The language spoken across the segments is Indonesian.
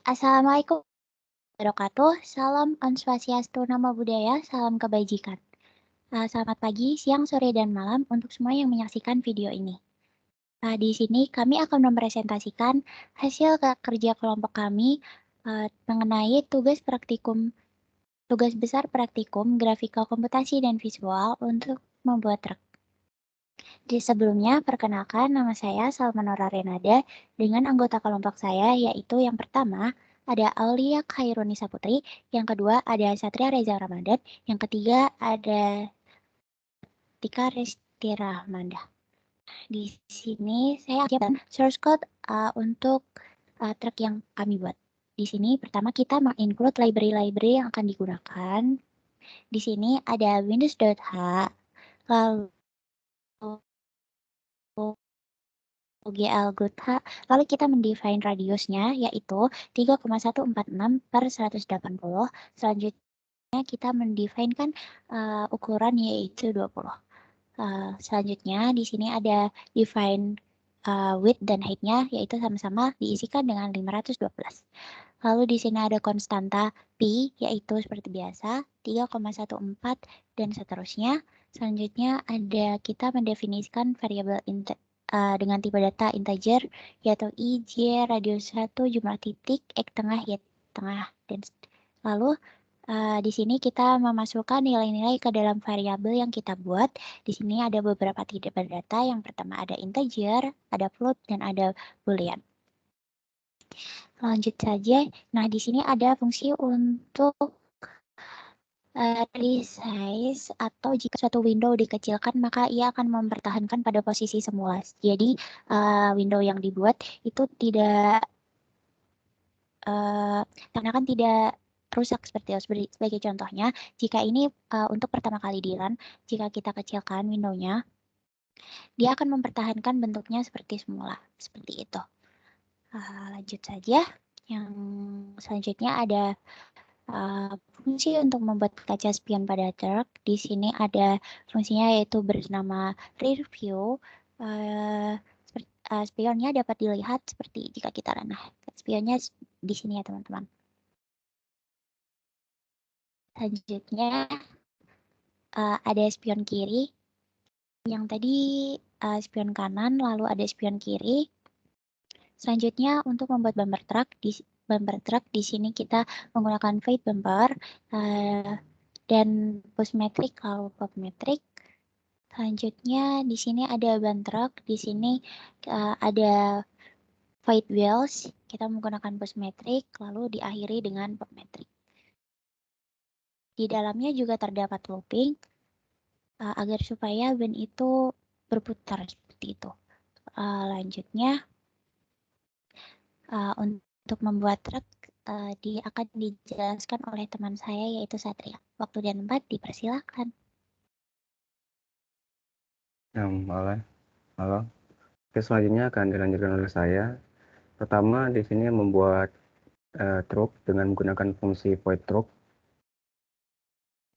Assalamualaikum warahmatullahi wabarakatuh. Salam Om Swastiastu, Namo Buddhaya, salam kebajikan. Selamat pagi, siang, sore, dan malam untuk semua yang menyaksikan video ini. Di sini kami akan mempresentasikan hasil kerja kelompok kami mengenai tugas besar praktikum grafika komputasi dan visual untuk membuat truk. Sebelumnya, perkenalkan nama saya Salmanora Renada dengan anggota kelompok saya, yaitu yang pertama ada Aulia Khairunisa Putri, yang kedua ada Satria Reza Ramadan, yang ketiga ada Tika Resti Rahmanda. Di sini saya akan source code untuk truk yang kami buat. Di sini pertama kita menginclude library-library yang akan digunakan. Di sini ada Windows.h, lalu GL-H, lalu kita mendefine radiusnya yaitu 3,146 per 180. Selanjutnya kita mendefinekan ukuran yaitu 20. Selanjutnya di sini ada define width dan height-nya yaitu sama-sama diisikan dengan 512. Lalu di sini ada konstanta P yaitu seperti biasa 3,14 dan seterusnya. Selanjutnya ada kita mendefinisikan variabel dengan tipe data integer yaitu I, J, radius 1, jumlah titik, X tengah, Y tengah. Dan lalu di sini kita memasukkan nilai-nilai ke dalam variabel yang kita buat. Di sini ada beberapa tipe data. Yang pertama ada integer, ada float, dan ada boolean. Lanjut saja. Nah, di sini ada fungsi untuk resize atau jika suatu window dikecilkan maka ia akan mempertahankan pada posisi semula. Jadi window yang dibuat itu tidak karena kan tidak rusak seperti itu. Sebagai contohnya, jika ini untuk pertama kali di run, jika kita kecilkan window-nya, dia akan mempertahankan bentuknya seperti semula, seperti itu. Lanjut saja. Yang selanjutnya ada fungsi untuk membuat kaca spion pada truk. Di sini ada fungsinya yaitu bernama rear view. Spionnya dapat dilihat seperti jika kita run. Spionnya di sini ya teman-teman. Selanjutnya ada spion kiri. Yang tadi spion kanan, lalu ada spion kiri. Selanjutnya untuk membuat bumper truck di sini kita menggunakan fade bumper dan push metric lalu pop metric. Selanjutnya di sini ada ban truk, di sini ada fade wheels, kita menggunakan push metric lalu diakhiri dengan pop metric. Di dalamnya juga terdapat looping agar supaya ban itu berputar seperti itu. Lanjutnya untuk membuat truk akan dijelaskan oleh teman saya yaitu Satria. Waktu dan tempat dipersilakan. Halo. Oke, selanjutnya akan dilanjutkan oleh saya. Pertama di sini membuat truk dengan menggunakan fungsi void truk.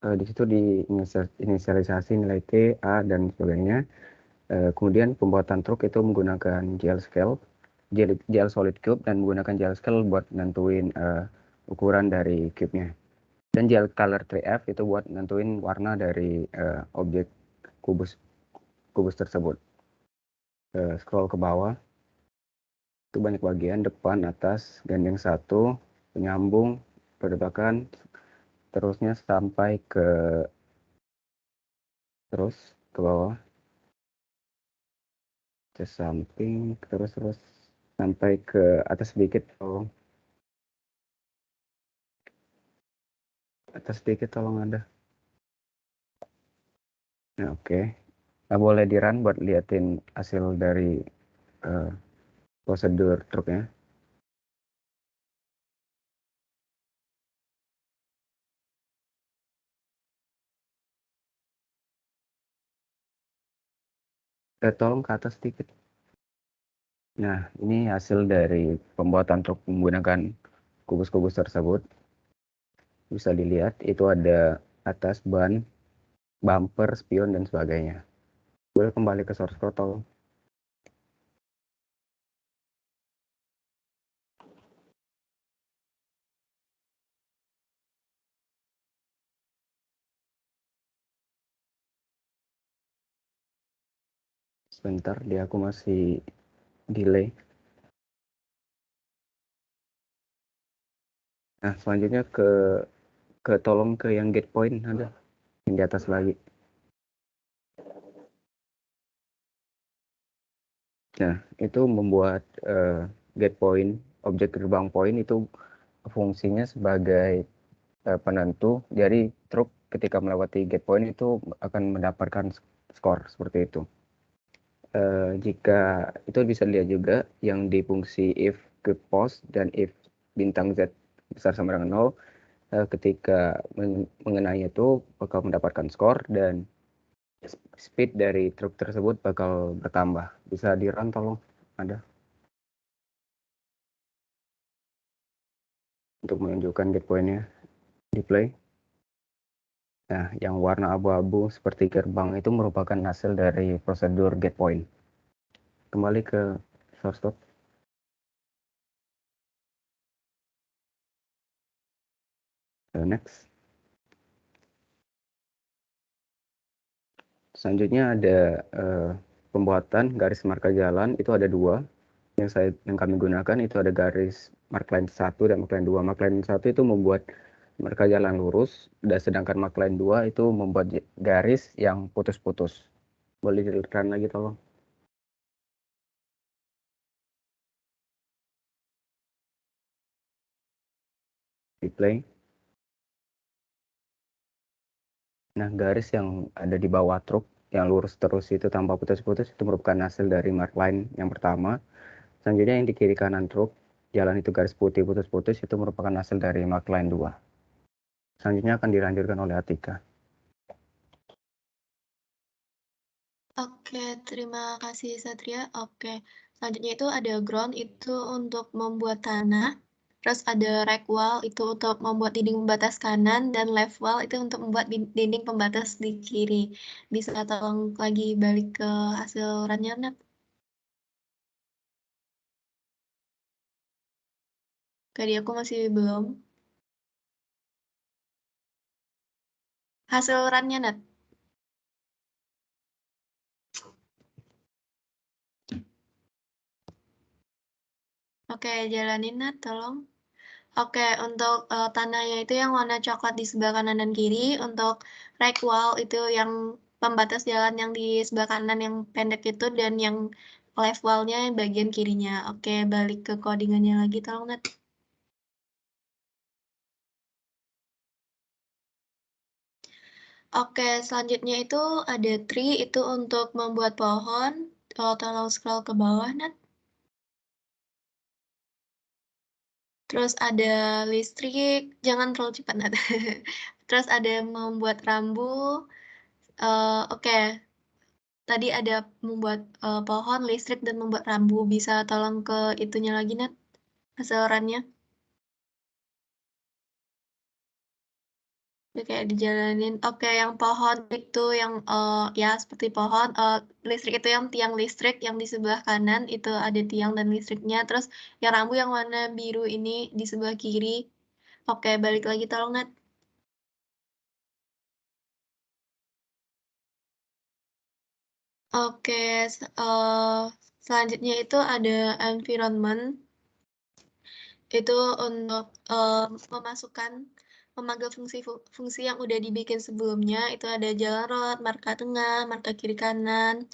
Di situ diinisialisasi nilai T, A, dan sebagainya. Kemudian pembuatan truk itu menggunakan GL solid cube dan menggunakan GL scale buat nentuin ukuran dari cube-nya. Dan GL color 3F itu buat nentuin warna dari objek kubus tersebut. Scroll ke bawah. Itu banyak bagian, depan, atas, gandeng satu, penyambung, perdebakan, terusnya sampai ke bawah, ke samping, terus sampai ke atas sedikit, tolong ada. Nah, oke. Nah, boleh di run buat liatin hasil dari prosedur truknya. Tolong ke atas sedikit. Nah, ini hasil dari pembuatan truk menggunakan kubus-kubus tersebut. Bisa dilihat itu ada atas ban, bumper, spion, dan sebagainya. Boleh kembali ke source code tolong. Sebentar, dia aku masih delay. Nah, selanjutnya tolong ke yang get point ada yang di atas lagi. Nah, itu membuat get point, objek gerbang point itu fungsinya sebagai penentu. Jadi truk ketika melewati get point itu akan mendapatkan skor seperti itu. Jika itu bisa dilihat juga yang di fungsi if ke post dan if bintang Z besar sama dengan 0, ketika mengenai itu bakal mendapatkan skor dan speed dari truk tersebut bakal bertambah. Bisa di run tolong, ada, untuk menunjukkan get point-nya di play. Nah, yang warna abu-abu seperti gerbang itu merupakan hasil dari prosedur get point. Kembali ke source stop. Next. Selanjutnya ada pembuatan garis marka jalan, itu ada 2. Yang kami gunakan itu ada garis markline 1 dan markline 2. Markline 1 itu membuat marka jalan lurus, dan sedangkan markline 2 itu membuat garis yang putus-putus. Boleh dilihatkan lagi tolong. Di play. Nah, garis yang ada di bawah truk yang lurus terus itu tanpa putus-putus itu merupakan hasil dari markline yang pertama. Selanjutnya yang di kiri kanan truk, jalan itu garis putih putus-putus itu merupakan hasil dari markline 2. Selanjutnya akan dilanjutkan oleh Atika. Oke, terima kasih Satria. Oke, selanjutnya itu ada ground itu untuk membuat tanah. Terus ada rack wall itu untuk membuat dinding pembatas kanan, dan left wall itu untuk membuat dinding pembatas di kiri. Bisa tolong lagi balik ke hasil runnya, Nat? Tadi aku masih belum. Hasil runnya, Nat? Oke, jalanin, Nat, tolong. Oke, untuk tanahnya itu yang warna coklat di sebelah kanan dan kiri. Untuk rack wall itu yang pembatas jalan yang di sebelah kanan yang pendek itu, dan yang left wall-nya bagian kirinya. Oke, balik ke codingannya lagi, tolong, Nat. Oke, selanjutnya itu ada tree itu untuk membuat pohon. Tolong scroll ke bawah, Nat. Terus ada listrik, jangan terlalu cepat, Nat. Terus ada membuat rambu. Oke, tadi ada membuat pohon, listrik, dan membuat rambu. Bisa tolong ke itunya lagi, Nat, hasil runnya. Oke, dijalanin. Oke, yang pohon itu yang ya seperti pohon. Listrik itu yang tiang listrik yang di sebelah kanan itu ada tiang dan listriknya. Terus yang rambu yang warna biru ini di sebelah kiri. Oke, balik lagi tolong, Nat. Oke, selanjutnya itu ada environment. Itu untuk memasukkan, memanggil fungsi yang udah dibikin sebelumnya. Itu ada jalan road, marka tengah, marka kiri kanan,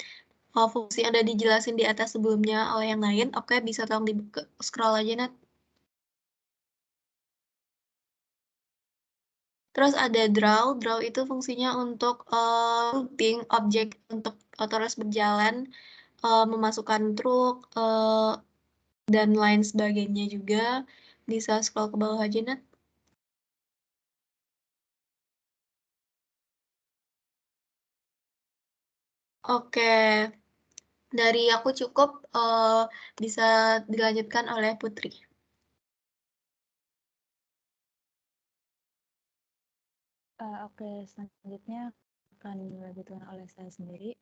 fungsi yang udah dijelasin di atas sebelumnya oleh yang lain. Oke, bisa tolong di scroll aja, Nat. Terus ada draw itu fungsinya untuk looping objek untuk terus berjalan, memasukkan truk, dan lain sebagainya juga. Bisa scroll ke bawah aja, Nat. Oke, dari aku cukup, bisa dilanjutkan oleh Putri. Oke, selanjutnya akan dilanjutkan oleh saya sendiri.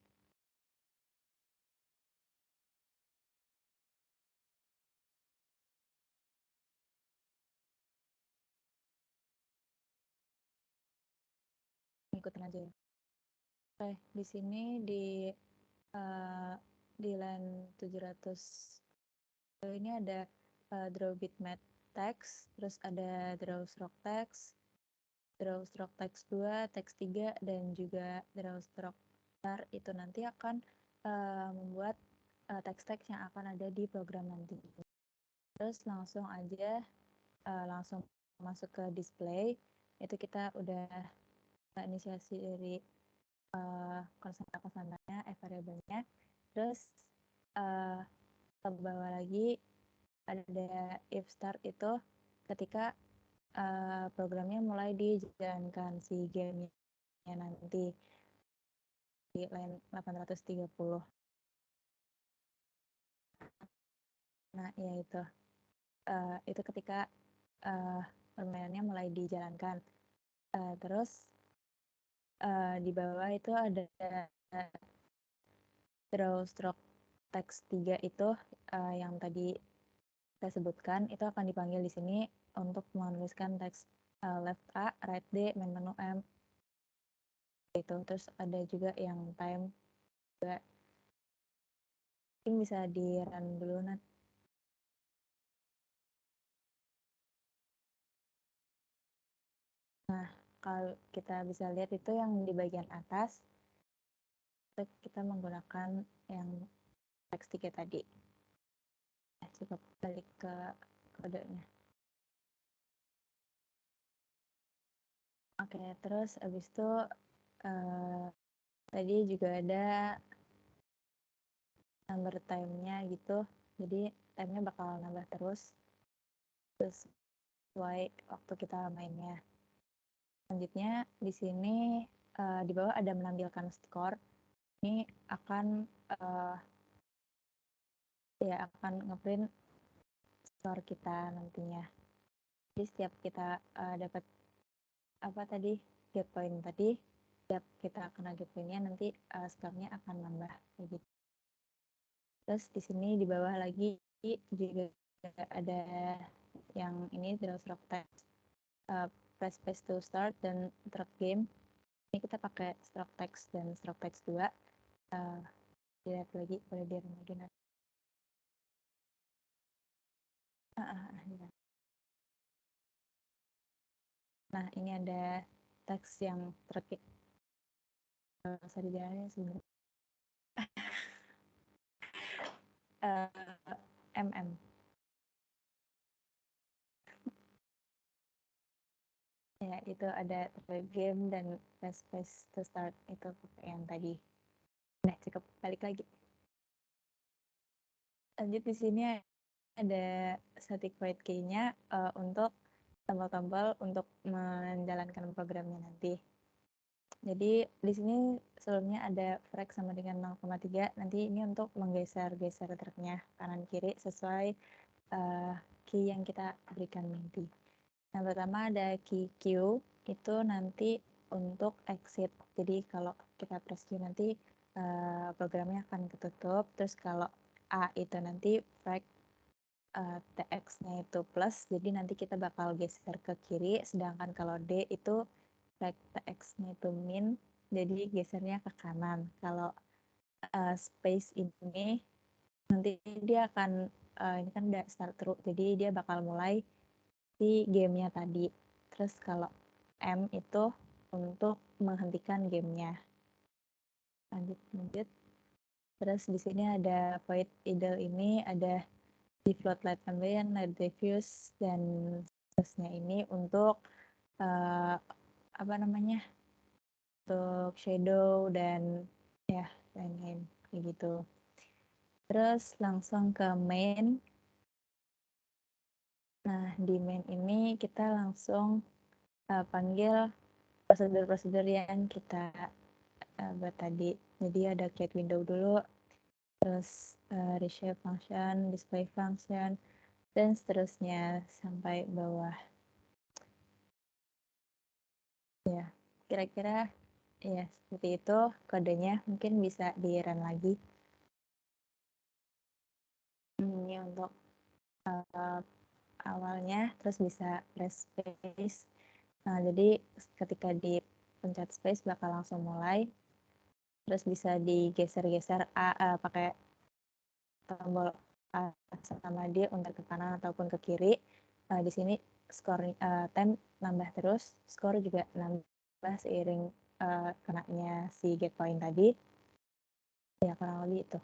Ikutin aja ya. Oke, di sini di di line 700 ini ada draw bitmap text, terus ada draw stroke text, draw stroke text 2, text 3, dan juga draw stroke star. Itu nanti akan membuat text-text yang akan ada di program nanti. Terus langsung aja langsung masuk ke display. Itu kita udah inisiasi dari konstanta-konstantanya, variabelnya. Terus ke bawah lagi ada if start itu ketika programnya mulai dijalankan si gamenya nanti di line 830. Nah, ya itu ketika permainannya mulai dijalankan. Terus di bawah itu ada draw stroke text 3 itu yang tadi kita sebutkan, itu akan dipanggil di sini untuk menuliskan teks left A, right D, main menu M. Itu terus ada juga yang time juga. Mungkin bisa di run dulu nanti. Nah, kalau kita bisa lihat itu yang di bagian atas kita menggunakan yang teks 3 tadi. Coba balik ke kodenya. Oke, terus abis itu tadi juga ada number time-nya gitu. Jadi time-nya bakal nambah terus sesuai waktu kita mainnya. Selanjutnya di sini di bawah ada menampilkan skor. Ini akan akan ngeprint skor kita nantinya. Jadi setiap kita dapat get point tadi, setiap kita kena get point-nya nanti skornya akan nambah kayak gitu. Terus di sini di bawah lagi juga ada yang ini draw stroke text, press space to start dan start game. Ini kita pakai stroke text dan stroke text 2. Dilihat lagi, boleh di run lagi nanti. Nah, ini ada teks yang terkait bisa dibilangnya sebenarnya MM. Ya, itu ada game dan space to start itu yang tadi. Nah, cukup balik lagi. Lanjut di sini ada static void key-nya untuk tombol-tombol untuk menjalankan programnya nanti. Jadi di sini sebelumnya ada frag sama dengan 0,3. Nanti ini untuk menggeser-geser truknya kanan kiri sesuai key yang kita berikan nanti. Yang pertama ada key Q, itu nanti untuk exit. Jadi kalau kita press Q nanti programnya akan ketutup. Terus kalau A itu nanti frag TX-nya itu plus, jadi nanti kita bakal geser ke kiri. Sedangkan kalau D itu frag TX-nya itu min, jadi gesernya ke kanan. Kalau space ini nanti dia akan ini kan udah start through, jadi dia bakal mulai di gamenya tadi. Terus kalau M itu untuk menghentikan gamenya. Lanjut. Terus di sini ada void idle, ini ada di float light ambient, light diffuse, dan seterusnya ini untuk untuk shadow dan ya lain-lain kayak gitu. Terus langsung ke main. Nah, di main ini kita langsung panggil prosedur-prosedur yang kita buat tadi. Jadi ada create window dulu, terus reshape function, display function, dan seterusnya sampai bawah. Ya, kira-kira ya seperti itu kodenya. Mungkin bisa di run lagi. Ini untuk awalnya, terus bisa press space. Nah, jadi ketika dipencet space bakal langsung mulai. Terus bisa digeser-geser pakai tombol A sama D untuk ke kanan ataupun ke kiri. Di sini skor time nambah terus, skor juga nambah seiring kenanya si get point tadi. Ya kurang lebih itu.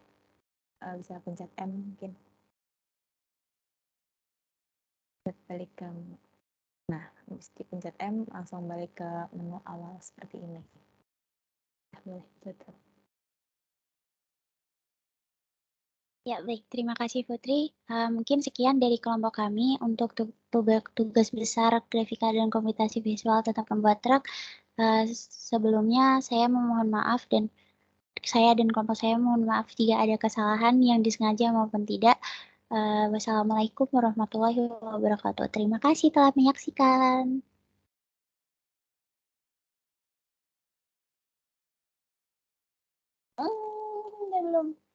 Bisa pencet M mungkin. Balik ke Nah, meski pencet M langsung balik ke menu awal seperti ini. Boleh tutup. Ya, baik. Terima kasih, Putri. Mungkin sekian dari kelompok kami untuk tugas besar grafika dan komputasi visual tentang membuat truk. Sebelumnya, saya memohon maaf dan saya dan kelompok saya mohon maaf jika ada kesalahan yang disengaja maupun tidak. Wassalamualaikum warahmatullahi wabarakatuh. Terima kasih telah menyaksikan. Belum.